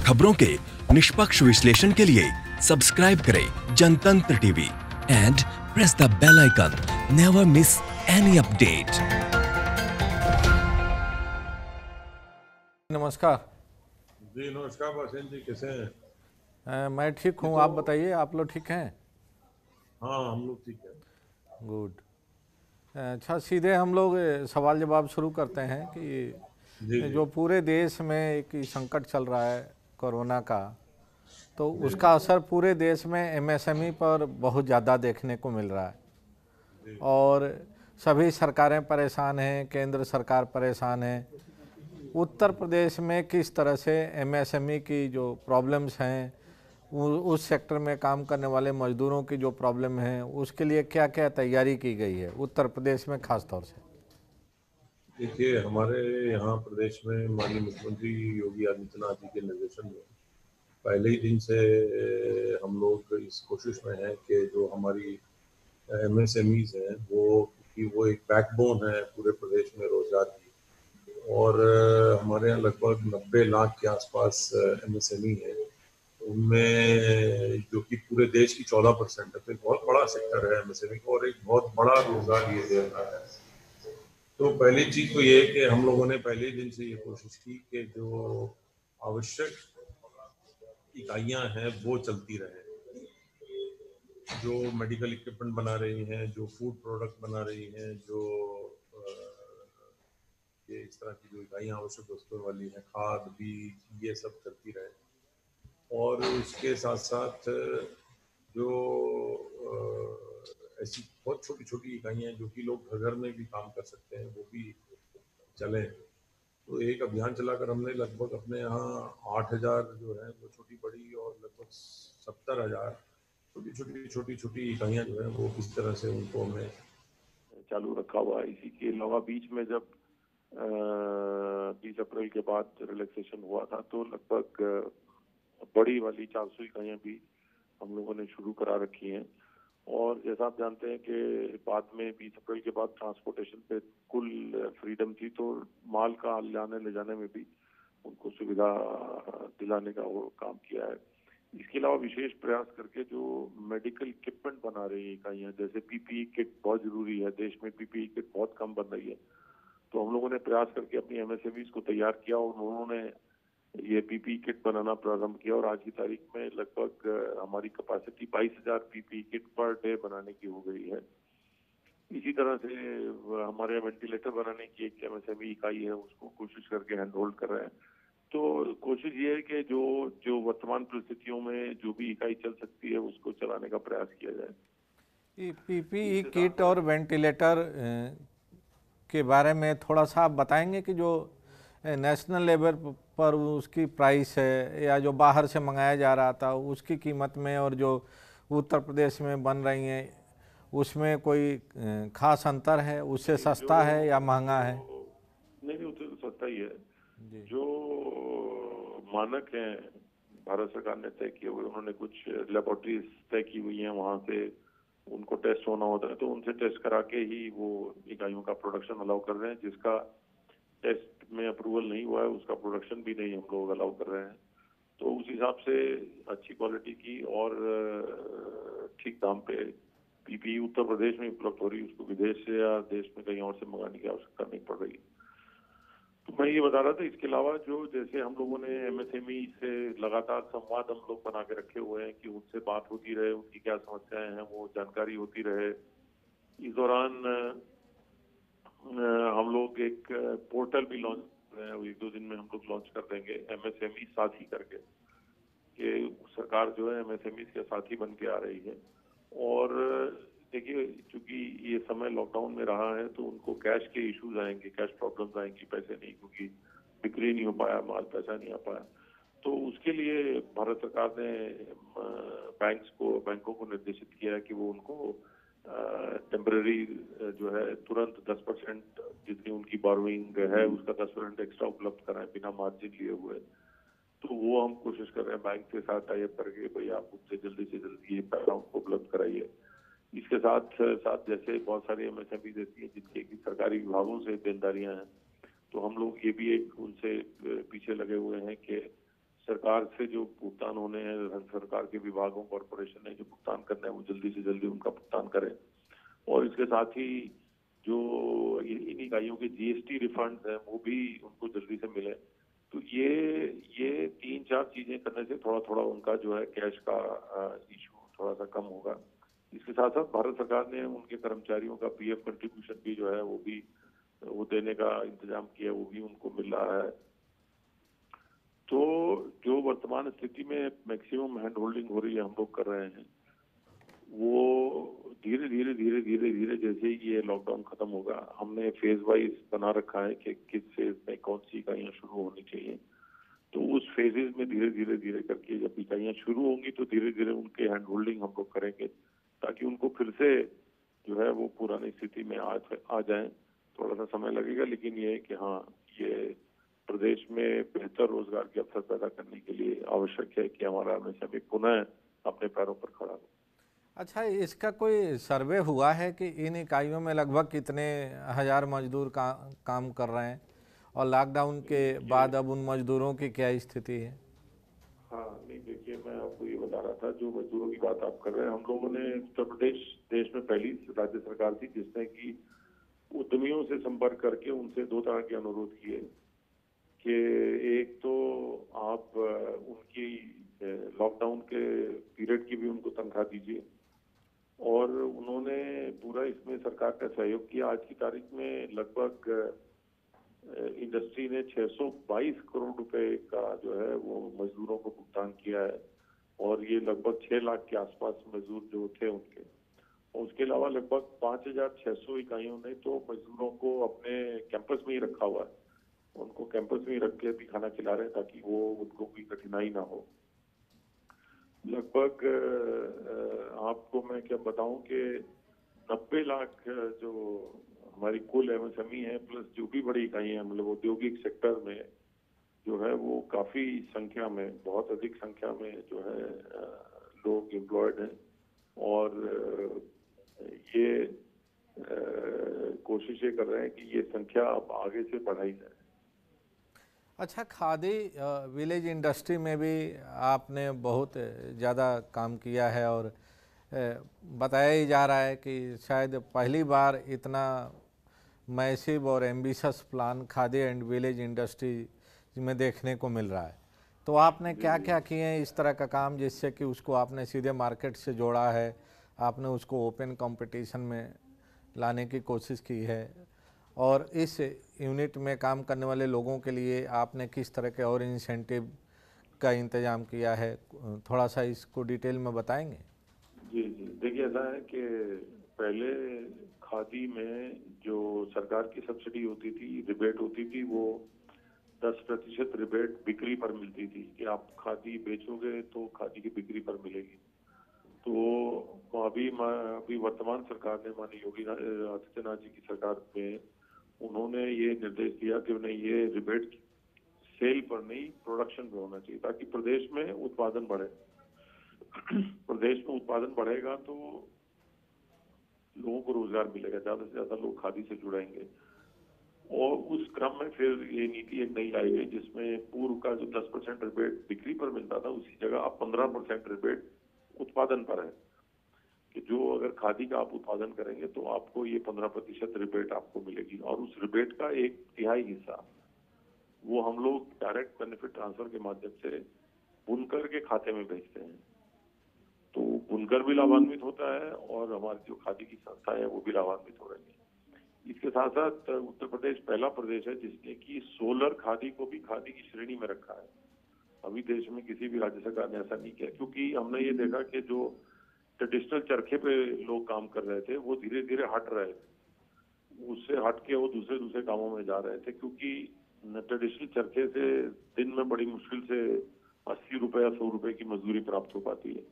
खबरों के निष्पक्ष विश्लेषण के लिए सब्सक्राइब करें Jantantra TV and press the bell icon. Never miss any update. नमस्कार जी। नमस्कार बसेन जी, कैसे हैं? मैं ठीक हूँ। आप बताइए, आप लोग ठीक हैं? हाँ, हम लोग ठीक है। गुड। अच्छा, सीधे हम लोग सवाल जवाब शुरू करते हैं कि जी जी जो पूरे देश में एक संकट चल रहा है कोरोना का, तो जी उसका असर पूरे देश में एमएसएमई पर बहुत ज़्यादा देखने को मिल रहा है। जी और सभी सरकारें परेशान हैं, केंद्र सरकार परेशान है। उत्तर प्रदेश में किस तरह से एमएसएमई की जो प्रॉब्लम्स हैं, उस सेक्टर में काम करने वाले मजदूरों की जो प्रॉब्लम है, उसके लिए क्या क्या तैयारी की गई है उत्तर प्रदेश में खास तौर से? देखिए, हमारे यहाँ प्रदेश में माननीय मुख्यमंत्री योगी आदित्यनाथ जी के निर्देशन में पहले ही दिन से हम लोग इस कोशिश में हैं कि जो हमारी एमएसएमईज हैं वो एक बैकबोन है पूरे प्रदेश में रोजगार की। और हमारे यहाँ लगभग 90 लाख के आसपास एमएसएमई है। उनमें जो कि पूरे देश की 14% है, तो एक बहुत बड़ा सेक्टर है एमएसएमई का और एक बहुत बड़ा रोजगार ये दे रहा है। तो पहली चीज तो ये है कि हम लोगों ने पहले दिन से ये कोशिश की कि जो आवश्यक इकाइयां हैं वो चलती रहे। जो मेडिकल इक्विपमेंट बना रही हैं, जो फूड प्रोडक्ट बना रही हैं, जो ये इस तरह की जो इकाइयां आवश्यक वस्तुओं वाली हैं, खाद बीज, ये सब चलती रहे। और उसके साथ साथ जो ऐसी बहुत छोटी छोटी इकाइयां हैं जो कि लोग घर घर में भी काम कर सकते हैं, वो भी चले। तो एक अभियान चलाकर हमने लगभग अपने यहाँ 8,000 जो है वो छोटी बड़ी और लगभग 70,000 छोटी छोटी इकाइयां जो है वो किस तरह से उनको हमने चालू रखा हुआ है। इसी के अलावा बीच में जब 20 अप्रैल के बाद रिलैक्सेशन हुआ था तो लगभग बड़ी वाली 400 इकाइयां भी हम लोगों ने शुरू करा रखी हैं। और जैसा आप जानते हैं कि बाद में 20 अप्रैल के बाद ट्रांसपोर्टेशन पे कुल फ्रीडम थी, तो माल का लाने ले जाने में भी उनको सुविधा दिलाने का वो काम किया है। इसके अलावा विशेष प्रयास करके जो मेडिकल इक्विपमेंट बना रही है इकाइयां, जैसे पीपीई किट बहुत जरूरी है, देश में पीपीई किट बहुत कम बन रही है, तो हम लोगों ने प्रयास करके अपनी एमएसएमईज को तैयार किया और उन्होंने ये पीपीई किट बनाना प्रारंभ किया। और आज की तारीख में लगभग हमारी capacity 22,000 PPE kit per day बनाने की हो गई है। इसी तरह से हमारे वेंटिलेटर बनाने की एक एमएसएमई इकाई है, उसको कोशिश करके हैंड होल्ड कर रहे हैं। तो कोशिश ये है कि जो वर्तमान परिस्थितियों में जो भी इकाई चल सकती है उसको चलाने का प्रयास किया जाए। पीपीई किट और वेंटिलेटर के बारे में थोड़ा सा आप बताएंगे कि जो नेशनल लेवल पर उसकी प्राइस है या जो बाहर से मंगाया जा रहा था उसकी कीमत में और जो उत्तर प्रदेश में बन रही हैं उसमें कोई खास अंतर है? उससे सस्ता है या महंगा है? नहीं, उससे तो सस्ता ही है। जो मानक हैं भारत सरकार ने तय किए हुए, उन्होंने कुछ लेबोरेटरीज तय की हुई हैं, वहां से उनको टेस्ट होना होता है, तो उनसे टेस्ट करा के ही वो इकाइयों का प्रोडक्शन अलाउ कर रहे हैं। जिसका टेस्ट में अप्रूवल नहीं हुआ है उसका प्रोडक्शन भी नहीं हम लोग अलाउ कर रहे हैं। तो उस हिसाब से अच्छी क्वालिटी की और ठीक दाम पे पीपीई उत्तर प्रदेश में उपलब्ध हो रही है, उसको विदेश से या देश में कहीं और से मंगाने की आवश्यकता नहीं पड़ रही। तो मैं ये बता रहा था, इसके अलावा जो जैसे हम लोगों ने एमएसएमई से लगातार संवाद हम लोग बना के रखे हुए हैं कि उनसे बात होती रहे, उनकी क्या समस्याएं हैं वो जानकारी होती रहे। इस दौरान हम लोग एक पोर्टल भी लॉन्च कर रहे हैं, 1-2 दिन में हम लोग लॉन्च कर देंगे, एमएसएमई साथी करके, कि सरकार जो है एमएसएमई के साथी बन के आ रही है। और देखिए, चूंकि ये समय लॉकडाउन में रहा है तो उनको कैश के इश्यूज आएंगे, कैश प्रॉब्लम्स आएंगी, पैसे नहीं, क्योंकि बिक्री नहीं हो पाया, माल पैसा नहीं आ पाया। तो उसके लिए भारत सरकार ने बैंकों को निर्देशित किया है कि वो उनको टेम्पररी जो है तुरंत 10% जितनी उनकी बोरोइंग है उसका 10% एक्स्ट्रा उपलब्ध कराएं बिना मार्जिन लिए हुए। तो वो हम कोशिश कर रहे हैं बैंक के साथ टाई अप करके, भाई आप उनसे जल्दी से जल्दी ये पैसा उनको उपलब्ध कराइए। इसके साथ साथ जैसे बहुत सारी एमएसएमई देती है जिनके की सरकारी विभागों से देनदारियां हैं, तो हम लोग ये भी एक उनसे पीछे लगे हुए हैं कि सरकार से जो भुगतान होने हैं, सरकार के विभागों कॉरपोरेशन ने जो भुगतान करना है वो जल्दी से जल्दी उनका भुगतान करें। और इसके साथ ही जो इन इकाइयों के जीएसटी रिफंड है वो भी उनको जल्दी से मिले। तो ये 3-4 चीजें करने से थोड़ा थोड़ा उनका जो है कैश का इशू थोड़ा सा कम होगा। इसके साथ साथ भारत सरकार ने उनके कर्मचारियों का पीएफ कंट्रीब्यूशन भी जो है वो देने का इंतजाम किया, वो भी उनको मिल रहा है। तो जो वर्तमान स्थिति में मैक्सिमम हैंड होल्डिंग हो रही है, हम लोग कर रहे हैं, वो धीरे धीरे जैसे ही ये लॉकडाउन खत्म होगा, हमने फेज वाइज बना रखा है कि किस फेज में कौन सी इकाइयां शुरू होनी चाहिए। तो उस फेजेस में धीरे करके जब इकाइयां शुरू होंगी तो धीरे धीरे उनके हैंड होल्डिंग हम लोग करेंगे, ताकि उनको फिर से जो है वो पुरानी स्थिति में आ जाए। थोड़ा सा समय लगेगा, लेकिन ये है कि हाँ, ये प्रदेश में बेहतर रोजगार के अवसर पैदा करने के लिए आवश्यक है कि हमारा हमेशा भी पुनः अपने पैरों पर खड़ा हो। अच्छा, इसका कोई सर्वे हुआ है कि इन इकाइयों में लगभग कितने हजार मजदूर काम कर रहे हैं, और लॉकडाउन के बाद अब उन मजदूरों की क्या स्थिति है? हाँ, नहीं देखिए, मैं आपको ये बता रहा था, जो मजदूरों की बात आप कर रहे हैं, हम लोगों ने उत्तर प्रदेश देश में पहली राज्य सरकार थी जिसने कि उद्यमियों से संपर्क करके उनसे 2 तरह के अनुरोध किए कि एक तो आप उनकी लॉकडाउन के पीरियड की भी उनको तनख्वाह दीजिए, और उन्होंने पूरा इसमें सरकार का सहयोग किया। आज की तारीख में लगभग इंडस्ट्री ने 622 करोड़ रुपए का जो है वो मजदूरों को भुगतान किया है, और ये लगभग 6 लाख के आसपास मजदूर जो थे उनके। और उसके अलावा लगभग 5,600 इकाइयों ने तो मजदूरों को अपने कैंपस में ही रखा हुआ है, उनको कैंपस में ही रख के भी खाना खिला रहे हैं ताकि वो उनको कोई कठिनाई ना हो। लगभग आपको मैं क्या बताऊं कि 90 लाख जो हमारी कुल एमएसएमई है, प्लस जो भी बड़ी इकाइयां हैं, मतलब औद्योगिक सेक्टर में जो है वो काफी संख्या में, बहुत अधिक संख्या में जो है लोग एम्प्लॉयड हैं, और ये कोशिशें कर रहे हैं कि ये संख्या अब आगे से बढ़ाई जाए। अच्छा, खादी विलेज इंडस्ट्री में भी आपने बहुत ज़्यादा काम किया है, और बताया ही जा रहा है कि शायद पहली बार इतना मैसिव और ambitious plan khadi and village industry में देखने को मिल रहा है। तो आपने क्या क्या किए हैं इस तरह का काम, जिससे कि उसको आपने सीधे मार्केट से जोड़ा है, आपने उसको ओपन कंपटीशन में लाने की कोशिश की है, और इस यूनिट में काम करने वाले लोगों के लिए आपने किस तरह के और इंसेंटिव का इंतजाम किया है? थोड़ा सा इसको डिटेल में बताएंगे? जी, देखिए, ऐसा है कि पहले खादी में जो सरकार की सब्सिडी होती थी, रिबेट होती थी, वो 10% रिबेट बिक्री पर मिलती थी कि आप खादी बेचोगे तो खादी की बिक्री पर मिलेगी। तो अभी वर्तमान सरकार ने, माननीय योगी आदित्यनाथ जी की सरकार में, उन्होंने ये निर्देश दिया कि उन्हें ये रिबेट सेल पर नहीं, प्रोडक्शन पे होना चाहिए, ताकि प्रदेश में उत्पादन बढ़े। प्रदेश में उत्पादन बढ़ेगा तो लोगों को रोजगार मिलेगा, ज्यादा से ज्यादा लोग खादी से जुड़ेंगे। और उस क्रम में फिर ये नीति एक नई लाई गई, जिसमें पूर्व का जो 10% रिबेट बिक्री पर मिलता था, उसी जगह अब 15% रिबेट उत्पादन पर है, कि जो अगर खादी का आप उत्पादन करेंगे तो आपको ये 15% रिबेट आपको मिलेगी, और उस रिबेट का 1/3 हिस्सा वो हम लोग डायरेक्ट बेनिफिट ट्रांसफर के माध्यम से बुनकर के खाते में भेजते हैं। तो बुनकर भी लाभान्वित होता है, और हमारी जो खादी की संस्था है वो भी लाभान्वित हो रही है। इसके साथ साथ उत्तर प्रदेश पहला प्रदेश है जिसने कि सोलर खादी को भी खादी की श्रेणी में रखा है। अभी देश में किसी भी राज्य सरकार ने ऐसा नहीं किया, क्योंकि हमने ये देखा कि जो ट्रेडिशनल चरखे पे लोग काम कर रहे थे वो धीरे धीरे हट रहे थे, उससे हट के वो दूसरे कामों में जा रहे थे, क्योंकि ट्रेडिशनल चरखे से दिन में बड़ी मुश्किल से 80 रुपए या 100 रुपए की मजदूरी प्राप्त हो पाती है।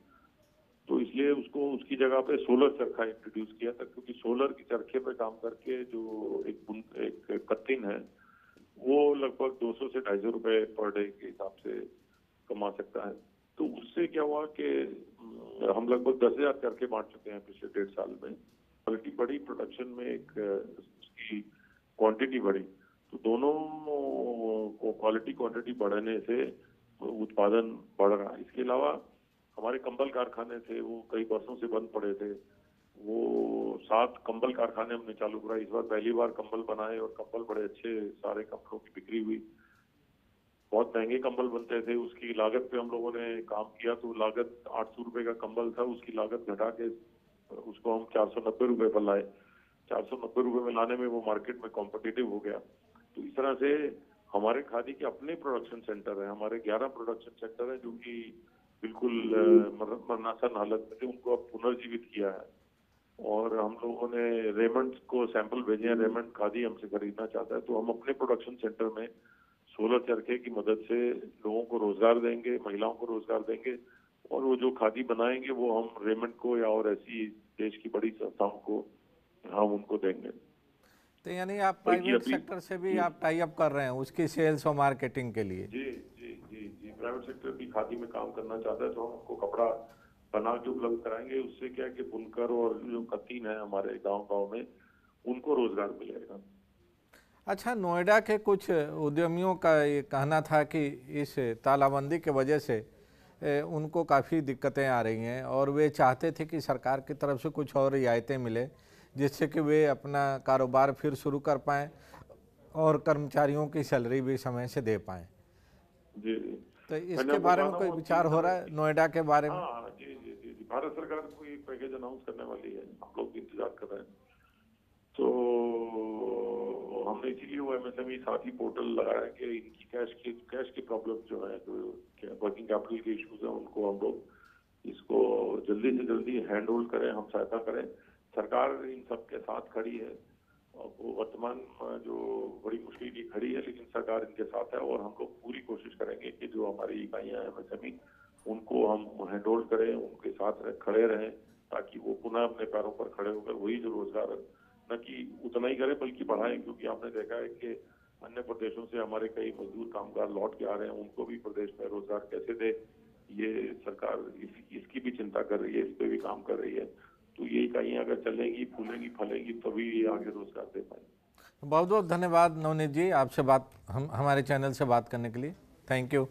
तो इसलिए उसकी जगह पे सोलर चरखा इंट्रोड्यूस किया था, क्योंकि सोलर की चरखे पे काम करके जो एक कत्तिन है वो लगभग 200 से 250 रुपए पर डे के हिसाब से कमा सकता है। तो उससे क्या हुआ कि हम लगभग 10,000 चरखे बांट चुके हैं पिछले 1.5 साल में। क्वालिटी बढ़ी, प्रोडक्शन में एक उसकी क्वांटिटी बढ़ी, तो दोनों को क्वालिटी क्वांटिटी बढ़ने से उत्पादन बढ़ रहा है। इसके अलावा हमारे कंबल कारखाने थे, वो कई वर्षों से बंद पड़े थे, वो 7 कंबल कारखाने हमने चालू कराए। इस बार पहली बार कंबल बनाए और कंबल बड़े अच्छे, सारे कंबलों की बिक्री हुई। बहुत महंगे कंबल बनते थे, उसकी लागत पे हम लोगों ने काम किया, तो लागत 800 रुपए का कंबल था, उसकी लागत घटा के उसको हम 490 रुपए पर लाए। 490 रुपए में लाने में वो मार्केट में कॉम्पिटिटिव हो गया। तो इस तरह से हमारे खादी के अपने प्रोडक्शन सेंटर है, हमारे 11 प्रोडक्शन सेंटर है जो कि बिल्कुल मरनासन हालत में थे, उनको अब पुनर्जीवित किया है। और हम लोगों ने रेमंड को सैंपल भेजे हैं, रेमंड खादी हमसे खरीदना चाहता है, तो हम अपने प्रोडक्शन सेंटर में सोलर चरखे की मदद से लोगों को रोजगार देंगे, महिलाओं को रोजगार देंगे, और वो जो खादी बनाएंगे वो हम रेमंड को या और ऐसी देश की बड़ी संस्थाओं को हम उनको देंगे। तो यानी आप प्राइवेट सेक्टर से भी आप टाई अप कर रहे हैं उसकी सेल्स और मार्केटिंग के लिए? जी जी जी जी, प्राइवेट सेक्टर भी खादी में काम करना चाहता है तो हम उनको कपड़ा बना के उपलब्ध कराएंगे। उससे क्या है कि बुनकर और जो कतीन है हमारे गांव में, उनको रोजगार मिलेगा। अच्छा, नोएडा के कुछ उद्यमियों का ये कहना था कि इस तालाबंदी के वजह से उनको काफ़ी दिक्कतें आ रही हैं और वे चाहते थे कि सरकार की तरफ से कुछ और रियायतें मिले जिससे कि वे अपना कारोबार फिर शुरू कर पाएँ और कर्मचारियों की सैलरी भी समय से दे पाएँ। जी, तो इसके बारे में कोई विचार हो रहा है नोएडा के बारे में? हाँ जी जी जी जी, भारत सरकार कोई पैकेज अनाउंस करने वाली है, हम लोग इंतजार कर रहे हैं। तो हमने इसीलिए वो एमएसएमई साथी पोर्टल लगाया कि इनकी कैश की प्रॉब्लम जो है, जो वर्किंग कैपिटल के इश्यूज हैं, उनको हम लोग इसको जल्दी से जल्दी हैंड होल्ड करें, हम सहायता करें। सरकार इन सब के साथ खड़ी है, और वो वर्तमान जो बड़ी मुश्किल की खड़ी है, लेकिन सरकार इनके साथ है और हम लोग पूरी कोशिश करेंगे कि जो हमारी इकाइयां हैं एमएसएमई, उनको हम हैंड होल्ड करें, उनके साथ खड़े रहें, ताकि वो पुनः अपने पैरों पर खड़े होकर वही जो रोजगार न कि उतना ही करें बल्कि बढ़ाएं। क्योंकि आपने देखा है कि अन्य प्रदेशों से हमारे कई मजदूर कामगार लौट के आ रहे हैं, उनको भी प्रदेश में रोजगार कैसे दे, ये सरकार इसकी भी चिंता कर रही है, इस पे भी काम कर रही है। तो ये इकाइयां अगर चलेंगी, फूलेंगी, फलेंगी, तभी ये आगे रोजगार दे पाएंगे। बहुत बहुत धन्यवाद नवनीत जी, आपसे बात हम हमारे चैनल से बात करने के लिए। Thank you.